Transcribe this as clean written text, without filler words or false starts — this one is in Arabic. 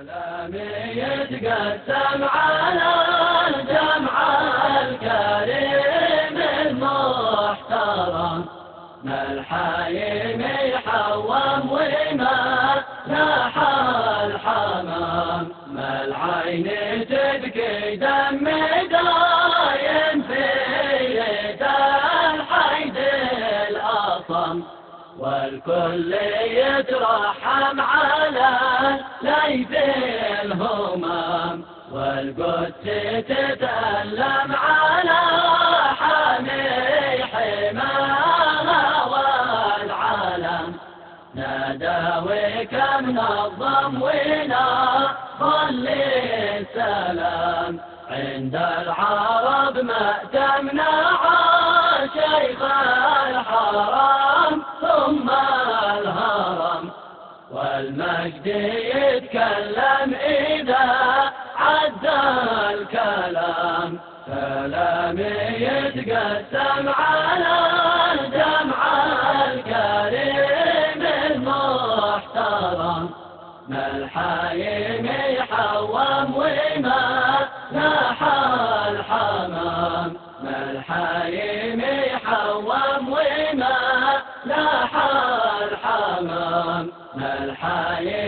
كلامي يتقسم على الجمع الكريم المحترم، ما الحايم يحوم وما لاح الحمام، ما العين تبكي دم دايم في يد الحيد الأصم، والكل يترحم على ليث الهمام، والقدس تتألم على حامي حماها والعالم، ناداويك منظم ونظل السلام، عند العرب مأتمنا شيخ الحرام ثم الهرم، والمجد يتكلم إذا عد الكلام، كلامي يتقسم على الجمع الكريم المحترم، ما الحايم يحوم وما لاح الحمام، ما الحايم يحوم وما لاح الحمام، ما الحايم